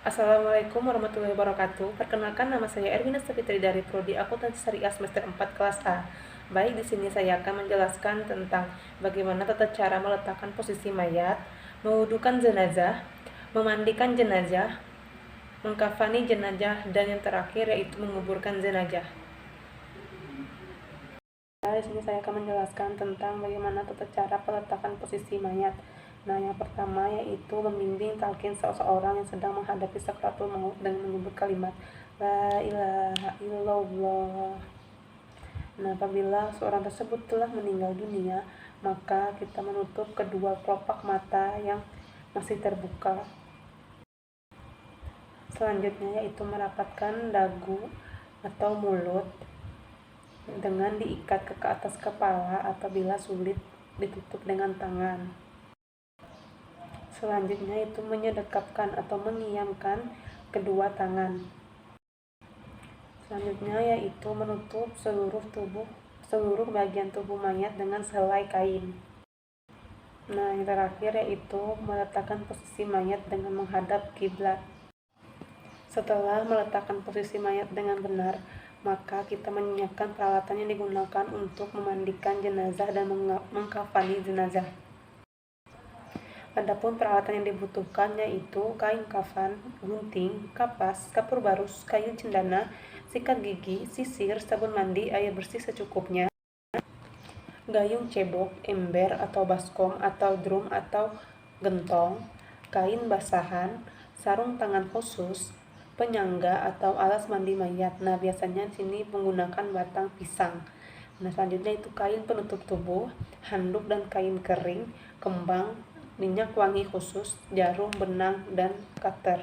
Assalamualaikum warahmatullahi wabarakatuh. Perkenalkan, nama saya Erwina Sapitri dari Prodi Akuntansi Syariah semester 4 kelas A. Baik, di sini saya akan menjelaskan tentang bagaimana tata cara meletakkan posisi mayat, mewudukan jenazah, memandikan jenazah, mengkafani jenazah, dan yang terakhir yaitu menguburkan jenazah. Di sini saya akan menjelaskan tentang bagaimana tata cara peletakan posisi mayat. Nah, yang pertama yaitu membimbing talqin seseorang yang sedang menghadapi sakaratul maut dengan menyebut kalimat La ilaha illallah. Nah, apabila seorang tersebut telah meninggal dunia, maka kita menutup kedua kelopak mata yang masih terbuka. Selanjutnya yaitu merapatkan dagu atau mulut dengan diikat ke atas kepala apabila sulit ditutup dengan tangan. Selanjutnya itu menyedekapkan atau mengiamkan kedua tangan. Selanjutnya yaitu menutup seluruh bagian tubuh mayat dengan selai kain. Nah, yang terakhir yaitu meletakkan posisi mayat dengan menghadap kiblat. Setelah meletakkan posisi mayat dengan benar, maka kita menyiapkan peralatan yang digunakan untuk memandikan jenazah dan mengkafani jenazah. Adapun peralatan yang dibutuhkan yaitu kain kafan, gunting, kapas, kapur barus, kayu cendana, sikat gigi, sisir, sabun mandi, air bersih secukupnya, gayung cebok, ember atau baskom atau drum atau gentong, kain basahan, sarung tangan khusus, penyangga atau alas mandi mayat. Nah, biasanya di sini menggunakan batang pisang. Nah, selanjutnya itu kain penutup tubuh, handuk dan kain kering, kembang, minyak wangi khusus, jarum, benang, dan cutter.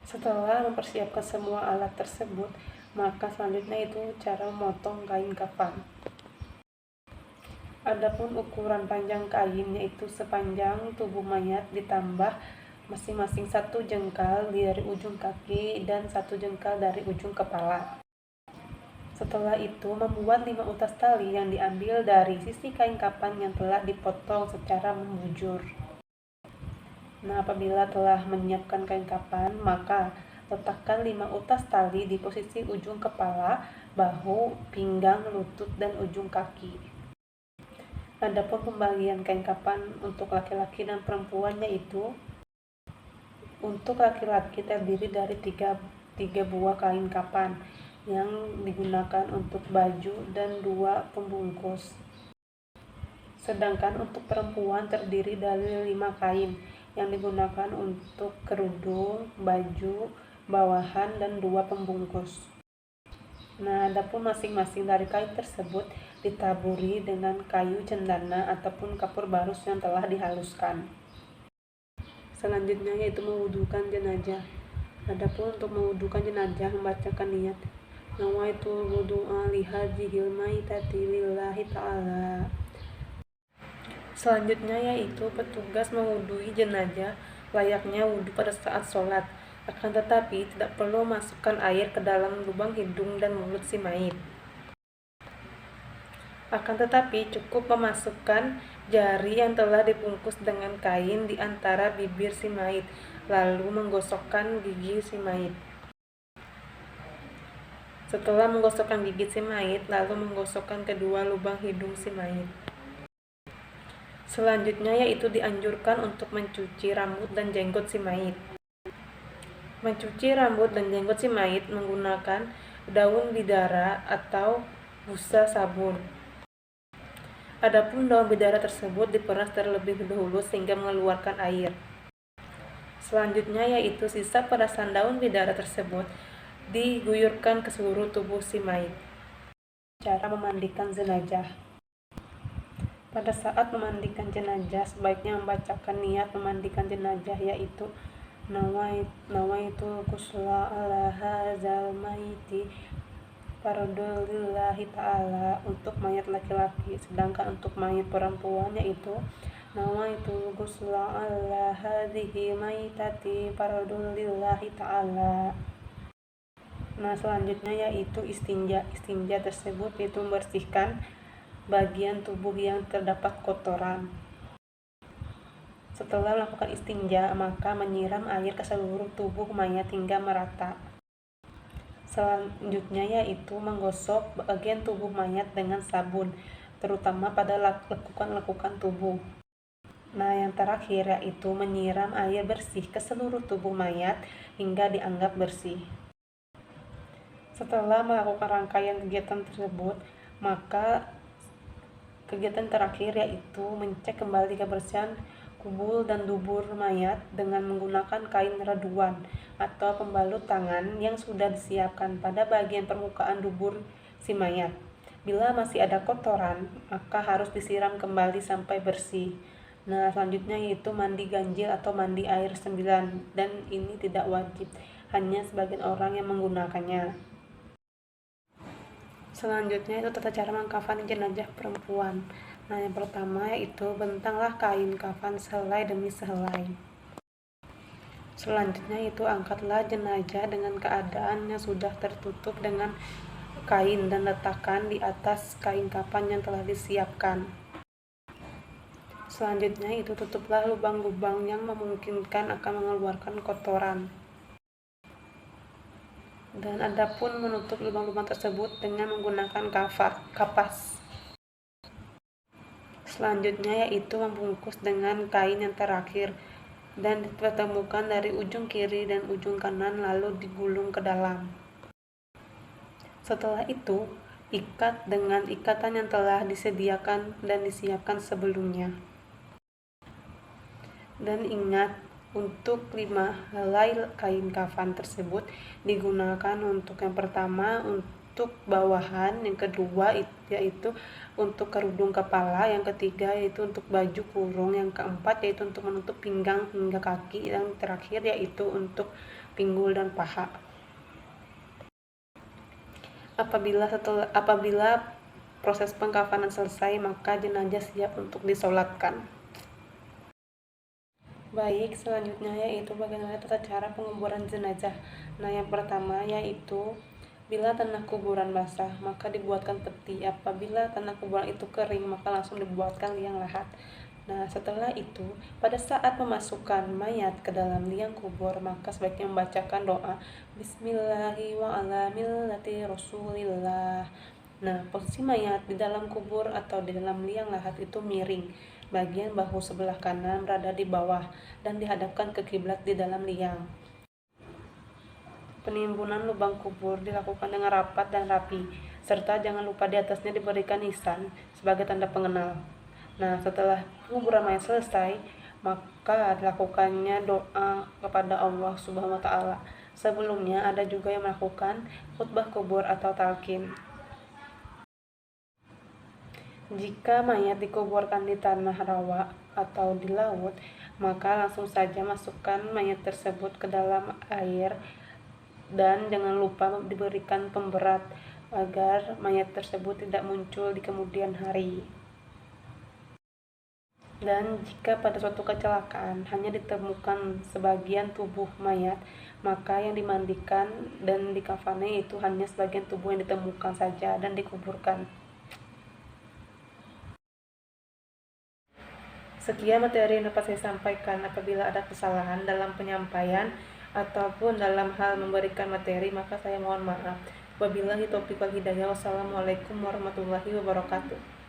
Setelah mempersiapkan semua alat tersebut, maka selanjutnya itu cara memotong kain kafan. Adapun ukuran panjang kain yaitu sepanjang tubuh mayat ditambah masing-masing 1 jengkal dari ujung kaki dan 1 jengkal dari ujung kepala. Setelah itu, membuat 5 utas tali yang diambil dari sisi kain kafan yang telah dipotong secara membujur. Nah, apabila telah menyiapkan kain kafan, maka letakkan 5 utas tali di posisi ujung kepala, bahu, pinggang, lutut, dan ujung kaki. Adapun pembagian kain kafan untuk laki-laki dan perempuan yaitu untuk laki-laki terdiri dari 3 buah kain kafan yang digunakan untuk baju dan 2 pembungkus. Sedangkan untuk perempuan terdiri dari 5 kain yang digunakan untuk kerudung, baju, bawahan, dan 2 pembungkus. Nah, adapun masing-masing dari kain tersebut ditaburi dengan kayu cendana ataupun kapur barus yang telah dihaluskan. Selanjutnya yaitu mewudukan jenazah. Adapun untuk mewudukan jenazah, membacakan niat nawaitul wudu'a li hadzihil maitati lillahi ta'ala. Selanjutnya yaitu petugas mewudui jenazah layaknya wudhu pada saat sholat, akan tetapi tidak perlu masukkan air ke dalam lubang hidung dan mulut si mayit. Akan tetapi cukup memasukkan jari yang telah dibungkus dengan kain di antara bibir si mayit, lalu menggosokkan gigi si mayit. Setelah menggosokkan gigi si mayit, lalu menggosokkan kedua lubang hidung si mayit. Selanjutnya yaitu dianjurkan untuk mencuci rambut dan jenggot si mayit. Mencuci rambut dan jenggot si mayit menggunakan daun bidara atau busa sabun. Adapun daun bidara tersebut diperas terlebih dahulu sehingga mengeluarkan air. Selanjutnya yaitu sisa perasan daun bidara tersebut diguyurkan ke seluruh tubuh si mayit. Cara memandikan jenazah. Pada saat memandikan jenazah, sebaiknya membacakan niat memandikan jenazah yaitu nawaitul ghusla ala hadzal maiti fardhulillahi ta'ala untuk mayat laki-laki, sedangkan untuk mayat perempuan yaitu nawaitul ghusla ala hadhihi maitati fardhulillahi ta'ala. Nah, selanjutnya yaitu istinja. Istinja tersebut yaitu membersihkan bagian tubuh yang terdapat kotoran. Setelah melakukan istinja, maka menyiram air ke seluruh tubuh mayat hingga merata. Selanjutnya yaitu menggosok bagian tubuh mayat dengan sabun, terutama pada lekukan-lekukan tubuh. Nah, yang terakhir yaitu menyiram air bersih ke seluruh tubuh mayat hingga dianggap bersih. Setelah melakukan rangkaian kegiatan tersebut, maka kegiatan terakhir yaitu mencek kembali kebersihan kubul dan dubur mayat dengan menggunakan kain raduan atau pembalut tangan yang sudah disiapkan pada bagian permukaan dubur si mayat. Bila masih ada kotoran, maka harus disiram kembali sampai bersih. Nah, selanjutnya yaitu mandi ganjil atau mandi air 9, dan ini tidak wajib, hanya sebagian orang yang menggunakannya. Selanjutnya itu tata cara mengkafani jenazah perempuan. Nah, yang pertama yaitu bentanglah kain kafan sehelai demi sehelai. Selanjutnya itu angkatlah jenazah dengan keadaannya sudah tertutup dengan kain dan letakkan di atas kain kafan yang telah disiapkan. Selanjutnya itu tutuplah lubang-lubang yang memungkinkan akan mengeluarkan kotoran. Dan adapun menutup lubang-lubang tersebut dengan menggunakan kapas. Selanjutnya yaitu membungkus dengan kain yang terakhir dan dipertemukan dari ujung kiri dan ujung kanan lalu digulung ke dalam. Setelah itu, ikat dengan ikatan yang telah disediakan dan disiapkan sebelumnya. Dan ingat, untuk 5 helai kain kafan tersebut digunakan untuk yang pertama untuk bawahan, yang kedua yaitu untuk kerudung kepala, yang ketiga yaitu untuk baju kurung, yang keempat yaitu untuk menutup pinggang hingga kaki, dan terakhir yaitu untuk pinggul dan paha. Apabila proses pengkafanan selesai, maka jenazah siap untuk disolatkan. Baik, selanjutnya yaitu bagaimana tata cara penguburan jenazah. Nah, yang pertama yaitu bila tanah kuburan basah, maka dibuatkan peti. Apabila tanah kuburan itu kering, maka langsung dibuatkan liang lahat. Nah, setelah itu, pada saat memasukkan mayat ke dalam liang kubur, maka sebaiknya membacakan doa Bismillahi wa ala millati Rasulillah. Nah, posisi mayat di dalam kubur atau di dalam liang lahat itu miring. Bagian bahu sebelah kanan berada di bawah dan dihadapkan ke kiblat di dalam liang. Penimbunan lubang kubur dilakukan dengan rapat dan rapi, serta jangan lupa di atasnya diberikan nisan sebagai tanda pengenal. Nah, setelah penguburan mayat selesai, maka dilakukannya doa kepada Allah Subhanahu wa Ta'ala. Sebelumnya ada juga yang melakukan khutbah kubur atau talqin. Jika mayat dikuburkan di tanah rawa atau di laut, maka langsung saja masukkan mayat tersebut ke dalam air dan jangan lupa diberikan pemberat agar mayat tersebut tidak muncul di kemudian hari. Dan jika pada suatu kecelakaan hanya ditemukan sebagian tubuh mayat, maka yang dimandikan dan dikafani itu hanya sebagian tubuh yang ditemukan saja dan dikuburkan. Sekian materi yang dapat saya sampaikan. Apabila ada kesalahan dalam penyampaian ataupun dalam hal memberikan materi, maka saya mohon maaf. Wabillahi taufiq wal hidayah. Wassalamualaikum warahmatullahi wabarakatuh.